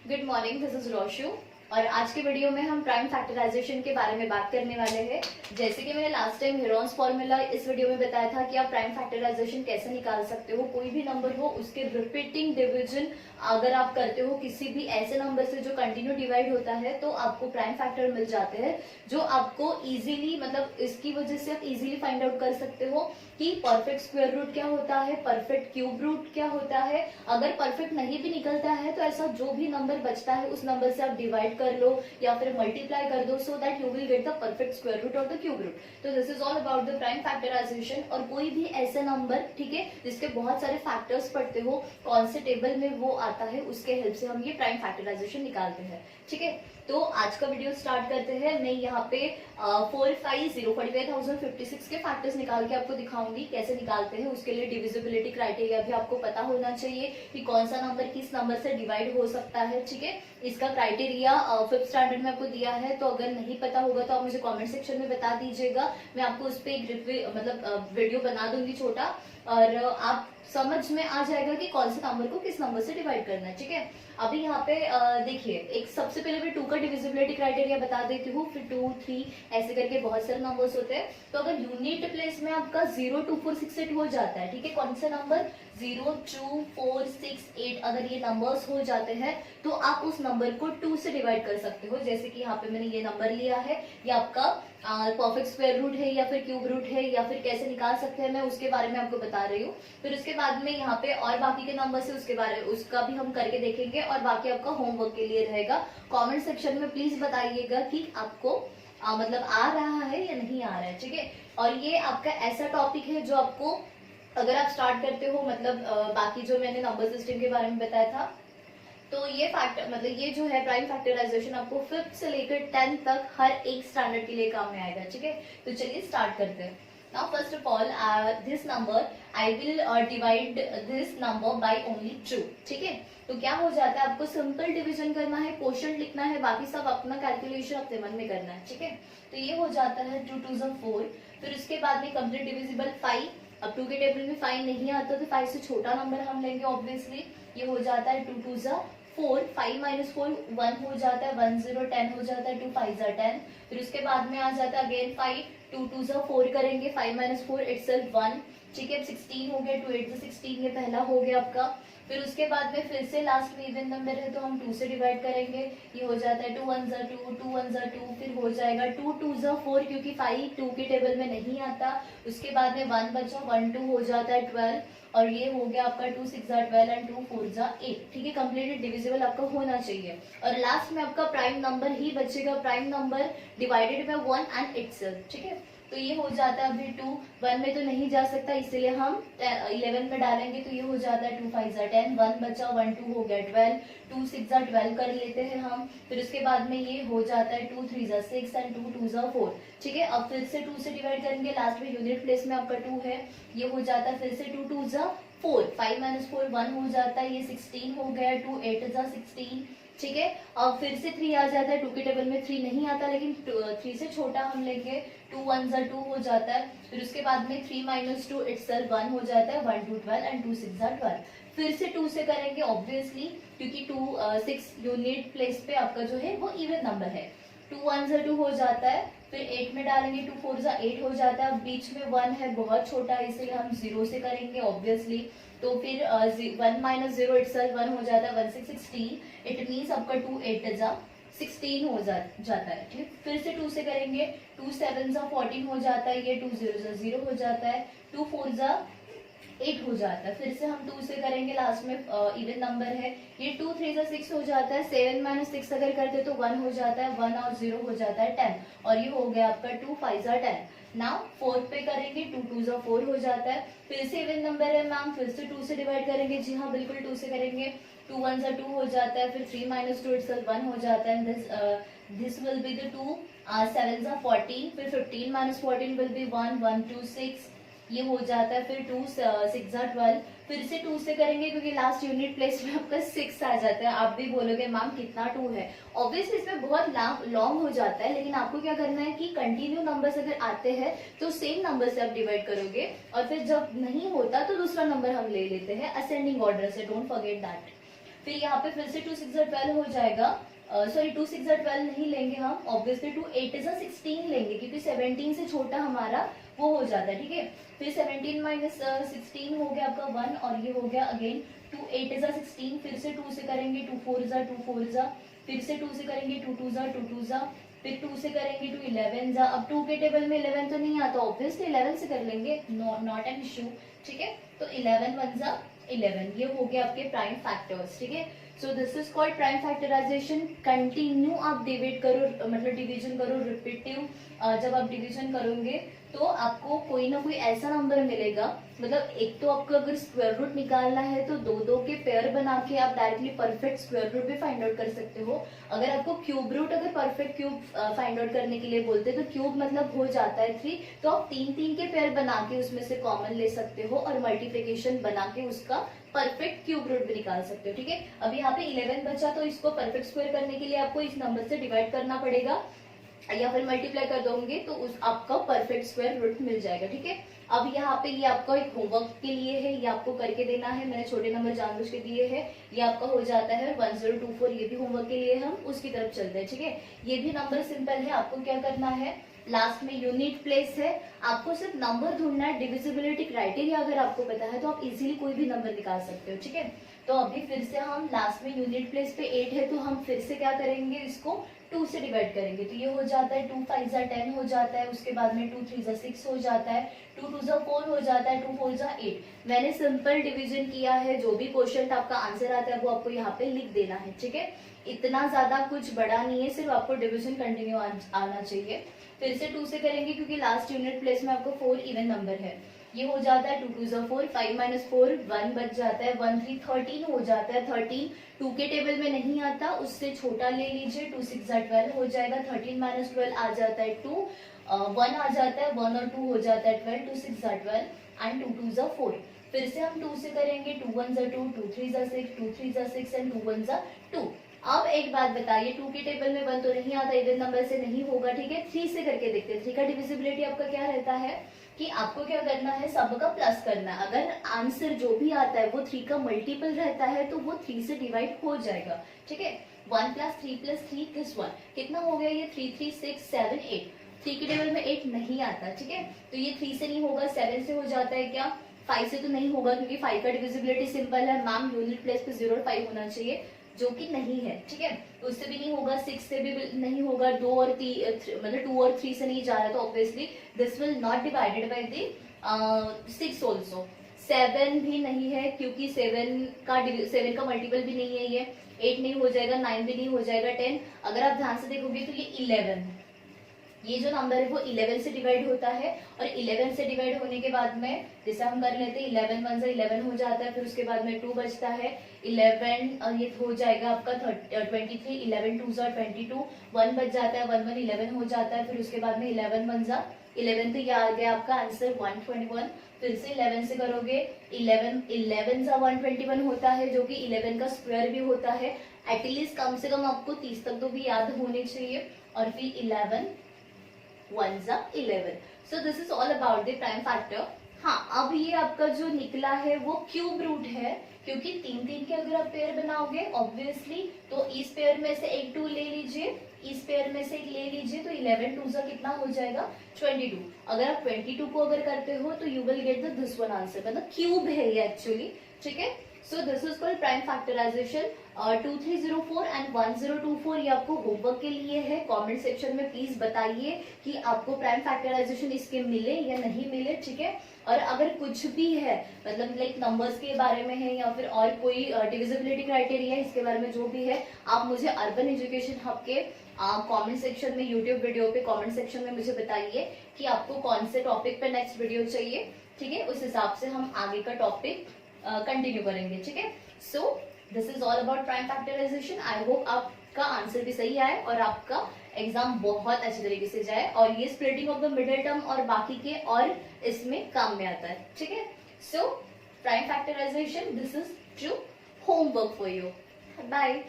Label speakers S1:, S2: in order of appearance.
S1: Good morning, this is Roshu. और आज के वीडियो में हम प्राइम फैक्टराइजेशन के बारे में बात करने वाले हैं। जैसे कि मैंने लास्ट टाइम हेरोन्स फॉर्मूला इस वीडियो में बताया था कि आप प्राइम फैक्टराइजेशन कैसे निकाल सकते हो। कोई भी नंबर हो उसके रिपीटिंग डिवीजन अगर आप करते हो किसी भी ऐसे नंबर से जो कंटिन्यू डिवाइड होता है तो आपको प्राइम फैक्टर मिल जाते हैं, जो आपको इजीली मतलब इसकी वजह से आप इजीली फाइंड आउट कर सकते हो कि परफेक्ट स्क्वायर रूट क्या होता है, परफेक्ट क्यूब रूट क्या होता है। अगर परफेक्ट नहीं भी निकलता है तो ऐसा जो भी नंबर बचता है उस नंबर से आप डिवाइड कर लो या फिर मल्टीप्लाई कर दो, so that you will get the perfect square root और द क्यूब रूट। तो this is all about the prime factorisation. और कोई भी ऐसा नंबर, ठीक है, जिसके बहुत सारे फैक्टर्स पढ़ते हो, कौन से टेबल में वो आता है, उसके हेल्प से हम ये प्राइम फैक्टराइजेशन निकालते हैं। ठीक है, तो आज का वीडियो स्टार्ट करते हैं। मैं यहाँ पे 45,056 के फैक्टर्स निकाल के आपको दिखाऊंगी कैसे निकालते हैं। उसके लिए डिविजिबिलिटी क्राइटेरिया भी आपको पता होना चाहिए कि कौन सा नंबर किस नंबर से डिवाइड हो सकता है। ठीक है, इसका क्राइटेरिया 5th स्टैंडर्ड में आपको दिया है, तो अगर नहीं पता होगा तो आप मुझे कमेंट सेक्शन में बता दीजिएगा। मैं आपको उस पर एक वीडियो बना दूंगी छोटा, और आप समझ में आ जाएगा कि कौन से नंबर को किस नंबर से डिवाइड करना है। ठीक है, अभी यहाँ पे देखिए, एक सबसे पहले मैं 2 का डिविजिबिलिटी क्राइटेरिया बता देती हूँ, फिर 2, 3 ऐसे करके बहुत सारे नंबर्स होते हैं। तो अगर यूनिट प्लेस में आपका 0, 2, 4, 6, 8 हो जाता है, ठीक है, कौन सा नंबर 0, 2, 4, 6, 8 अगर ये नंबर्स हो जाते हैं तो आप उस नंबर को 2 से डिवाइड कर सकते हो। जैसे कि यहाँ पे मैंने ये नंबर लिया है, ये आपका परफेक्ट स्क्वायर रूट है या फिर क्यूब रूट है या फिर कैसे निकाल सकते हैं, मैं उसके बारे में आपको बता रही हूँ। फिर उसके बाद में यहाँ पे और बाकी के नंबर से उसका भी हम करके देखेंगे, और बाकी आपका होमवर्क के लिए रहेगा। कमेंट सेक्शन में प्लीज बताइएगा कि आपको मतलब आ रहा है या नहीं आ रहा है। ठीक है, और ये आपका ऐसा टॉपिक है जो आपको अगर आप स्टार्ट करते हो बाकी जो मैंने नंबर सिस्टम के बारे में बताया था, तो ये फैक्टर ये जो है प्राइम फैक्टराइजेशन आपको 5th से लेकर 10th तक हर एक स्टैंडर्ड के लिए काम में आएगा। ठीक है, तो चलिए स्टार्ट करते हैं। Now first of all this number I will divide this number by only 2। ठीक है, तो क्या हो जाता है, आपको सिंपल डिवीजन करना है, क्वोशंट लिखना है, बाकी सब अपना कैलकुलेशन अपने मन में करना है। ठीक है, तो ये हो जाता है 2 2 4। फिर उसके बाद में कंप्लीट डिविजिबल 5। अब 2 के टेबल में 5 नहीं आता तो 5 से छोटा नंबर हम लेंगे ऑब्वियसली। ये हो जाता है 2 2 4, 5 - 4 1 हो जाता है, 1 0 10 हो जाता है, 2 5 10। फिर उसके बाद में आ जाता है अगेन 5, 2 2 4 करेंगे, 5 - 4 इटसेल्फ 1। ठीक है, 16 हो गया, 2 8 16, ये पहला हो गया आपका। फिर उसके बाद में फिर से लास्ट में इवन नंबर है तो हम 2 से डिवाइड करेंगे, ये हो जाता है 2 1 2, 2 1 2। फिर हो जाएगा 2 2 4 क्योंकि 5 2 के टेबल में नहीं आता। उसके बाद में 1 बचा, 1 2 हो जाता है 12, और ये हो गया आपका 2 6 12 एंड 2 4 8। ठीक है, कंप्लीटली डिविजिबल आपका होना चाहिए। और लास्ट में आपका प्राइम नंबर ही बचेगा, prime number divided by 1 and itself. ठीक है, तो ये हो जाता है अभी 2 1 में तो नहीं जा सकता, इसलिए हम 11 में डालेंगे, तो ये हो जाता है 2 5 10, 1 बचा, 1 2 हो गया 12, 2 6 12 कर लेते हैं हम। फिर उसके बाद में ये हो जाता है 2 3 6 एंड 2 2 4। ठीक है, अब फिर से 2 से डिवाइड करेंगे, लास्ट में यूनिट प्लेस में आपका 2 है, ये हो जाता है फिर से 2 2 4, 5 - 4 1 हो जाता है, ये 16 हो गया, 2 8 16। ठीक है, अब फिर से 3 आ जाता है, 2 के टेबल में 3 नहीं आता, लेकिन 3 से छोटा हम लेंगे, 2 1 2 हो जाता है। फिर उसके बाद में 3 - 2 इटसेल्फ 1 हो जाता है, 1 2 12 एंड 2 6 12। फिर से 2 से करेंगे ऑब्वियसली, क्योंकि 2 6 यूनिट प्लेस पे आपका जो है वो इवन नंबर है। 2 1 2 हो जाता है, फिर 8 में डालेंगे, 2 4 8 हो जाता है। अब बीच में 1 है, बहुत छोटा है, इसलिए हम 0 से करेंगे ऑब्वियसली। तो फिर 1 - 0 इटसेल्फ 1 हो जाता है, 1 6 16। इट मीन्स आपका 2 8 16 हो जाता है। ठीक, फिर से 2 से करेंगे, 2 7 14 हो जाता है, ये 2 0 0 हो जाता है, 2 4 8 हो जाता है। फिर से हम 2 से करेंगे, लास्ट में इवन नंबर है, ये 2 3 6 हो जाता है। 7 - 6 अगर करते तो 1 हो जाता है, 1 और 0 हो जाता है 10, और ये हो गया आपका 2 5 10। नाउ 4 पे करेंगे, 2 2 4 हो जाता है। फिर से इवन नंबर है मैम, फिर से 2 से डिवाइड करेंगे, जी हाँ बिल्कुल 2 से करेंगे, 2 1 2 हो जाता है, फिर 3 - 2 इटसेल्फ 1 हो जाता है। दिस विल बी द 2 7 14, फिर 15 - 14 विल बी 1 1 2 6, ये हो जाता है। फिर 2 6 12, फिर से 2 से करेंगे क्योंकि लास्ट यूनिट प्लेस में आपका 6 आ जाता है। आप भी बोलोगे मैम कितना 2 है, ऑब्वियसली इसमें बहुत लॉन्ग हो जाता है, लेकिन आपको क्या करना है कि कंटिन्यू नंबर्स अगर आते हैं तो सेम नंबर से आप डिवाइड करोगे, और फिर जब नहीं होता तो दूसरा नंबर हम ले लेते हैं असेंडिंग ऑर्डर से, डोंट फॉरगेट दैट। फिर यहाँ पे फिर से 2 6 12 हो जाएगा, सॉरी 2 6 12 नहीं लेंगे हम, ऑब्वियसली 2 8 16 लेंगे क्योंकि 17 से छोटा हमारा वो हो जाता है, ठीक है। फिर 17 माइनस 16 हो गया आपका 1, और ये हो गया अगेन 2 8 16, फिर से 2 से करेंगे 2 4 जा, फिर से 2 से करेंगे 2 2 जा, फिर 2 से करेंगे 2 11 जा। अब 2 के टेबल में 11 तो नहीं आता, ऑब्वियसली 11 से कर लेंगे, नॉट एन इशू, ठीक है। तो 11 1 जा 11, ये हो गया आपके प्राइम फैक्टर्स, ठीक है। So this is called prime factorisation. Continue आप डिवाइड करो, मतलब डिवीजन करो, रिपीटिव जब आप डिवीजन करोगे तो आपको कोई ना कोई ऐसा नंबर मिलेगा, मतलब एक तो आपको अगर स्क्वायर रूट निकालना है तो दो दो के पेयर बना के आप डायरेक्टली परफेक्ट स्क्वायर रूट भी फाइंड आउट कर सकते हो। अगर आपको क्यूब रूट, अगर परफेक्ट क्यूब फाइंड आउट करने के लिए बोलते हैं तो क्यूब मतलब हो जाता है 3, तो आप 3 3 के पेयर बना के उसमें से कॉमन ले सकते हो और मल्टीप्लिकेशन बना के उसका परफेक्ट क्यूब रूट भी निकाल सकते हो, ठीक है। अब यहाँ पे 11 बचा तो इसको परफेक्ट स्क्वायर करने के लिए आपको इस नंबर से डिवाइड करना पड़ेगा या फिर मल्टीप्लाई कर दोगे तो उस आपका परफेक्ट स्क्वायर रूट मिल जाएगा, ठीक है। अब यहाँ पे ये आपका एक होमवर्क के लिए है, ये आपको करके देना है, मैंने छोटे नंबर जानबूझ के दिए हैं, ये आपका हो जाता है 1024, ये भी होमवर्क के लिए हम उसकी तरफ चलते हैं, ठीक है। ये भी नंबर सिंपल है, आपको क्या करना है, लास्ट में यूनिट प्लेस है, आपको सिर्फ नंबर ढूंढना है। डिविजिबिलिटी क्राइटेरिया अगर आपको पता है तो आप इजीली कोई भी नंबर निकाल सकते हो, ठीक है। तो अभी फिर से हम लास्ट में यूनिट प्लेस पे 8 है तो हम फिर से क्या करेंगे, इसको 2 से डिवाइड करेंगे, तो ये हो जाता है 2 5 जा 10 हो जाता है, उसके बाद में 2 3 जा 6 हो जाता है, 2 2 जा 4 हो जाता है, 2 4 जा 8। मैंने सिंपल डिवीजन किया है, जो भी क्वेश्चन आपका आंसर आता है वो आपको यहाँ पे लिख देना है, ठीक है। इतना ज्यादा कुछ बड़ा नहीं है, सिर्फ आपको डिवीजन कंटिन्यू आना चाहिए। फिर से 2 से करेंगे क्योंकि लास्ट यूनिट प्लेस में आपको 4 इवन नंबर है, ये हो जाता है 2 2 जा 4, 5 माइनस 4 1 बच जाता है, 1 3 13 हो जाता है। 13 2 के टेबल में नहीं आता, उससे छोटा ले लीजिए, 2 6 जा 12 हो जाएगा, 13 माइनस 12 आ जाता है 2, 1 आ जाता है, 1 और 2 हो जाता है 12, 2 6 जा 12 एंड 2 2 जा 4। फिर से हम 2 से करेंगे, 2 1 जा 2, 2 3 जा 6, 2 3 जा 6 एंड 2 1 जा 2। अब एक बात बताइए, 2 के टेबल में 1 तो नहीं आता, इवन नंबर से नहीं होगा, ठीक है। 3 से करके देखते हैं। 3 का डिविजिबिलिटी आपका क्या रहता है कि आपको क्या करना है, सबका प्लस करना है। अगर आंसर जो भी आता है वो 3 का मल्टीपल रहता है तो वो 3 से डिवाइड हो जाएगा, ठीक है। 1 + 3 + 3 = 1, कितना हो गया ये, 3 3 6 7 8। 3 के टेबल में 8 नहीं आता, ठीक है, तो ये 3 से नहीं होगा, 7 से हो जाता है क्या, 5 से तो नहीं होगा क्योंकि 5 का डिविजिबिलिटी सिंपल है, मैम यूनिट प्लेस पे 0 और 5 होना चाहिए, जो कि नहीं है, ठीक है। तो उससे भी नहीं होगा, 6 से भी नहीं होगा, 2 और 3 मतलब 2 और 3 से नहीं जा रहा, तो obviously this will not divided by the 6 also. 7 भी नहीं है क्योंकि 7 का मल्टीपल भी नहीं है, ये 8 नहीं हो जाएगा, 9 भी नहीं हो जाएगा, 10। अगर आप ध्यान से देखोगे तो ये 11 है, ये जो नंबर है वो 11 से डिवाइड होता है, और 11 से डिवाइड होने के बाद में जैसे हम कर लेते हैं 11 1 से 11 हो जाता है, फिर उसके बाद में 2 बचता है, 11 और ये हो जाएगा आपका 23, 11 2 जा 22, 1 बच जाता है, 1 1 11 हो जाता है, फिर उसके बाद में 11 1 जा 11, तो ये आ गया आपका आंसर 121। फिर से 11 से करोगे, 11 जा 121 होता है, जो कि 11 का स्क्वायर भी होता है। एटलीस्ट कम से कम आपको 30 तक तो भी याद होने चाहिए, और फिर 11 1 जा 11। सो this is all about the prime factor. हाँ, अब ये आपका जो निकला है वो क्यूब रूट है, क्योंकि 3 3 के अगर आप पेयर बनाओगे ऑब्वियसली तो इस पेयर में से एक 2 ले लीजिए, इस पेयर में से एक ले लीजिए, तो 11 2 जा कितना हो जाएगा 22। अगर आप 22 को अगर करते हो तो you will get this one answer, मतलब क्यूब है ये एक्चुअली, ठीक है। So this is called prime factorisation. 2304 and 1024 ये आपको होमवर्क के लिए है। कमेंट सेक्शन में प्लीज बताइए कि आपको प्राइम फैक्टराइजेशन इसके मिले या नहीं मिले, ठीक है। और अगर कुछ भी है, मतलब लाइक नंबर्स के बारे में है या फिर और कोई डिविजिबिलिटी क्राइटेरिया है, इसके बारे में जो भी है, आप मुझे अर्बन एजुकेशन हब के कमेंट सेक्शन में, यूट्यूब वीडियो पे कमेंट सेक्शन में मुझे बताइए कि आपको कौन से टॉपिक पे नेक्स्ट वीडियो चाहिए, ठीक है। उस हिसाब से हम आगे का टॉपिक कंटिन्यू करेंगे, ठीक है। So this is all about prime factorisation. I hope आपका आंसर भी सही आए और आपका एग्जाम बहुत अच्छे तरीके से जाए, और ये splitting of the middle term और बाकी के और इसमें काम में आता है, ठीक है। सो prime factorisation, this is true homework for you. Bye.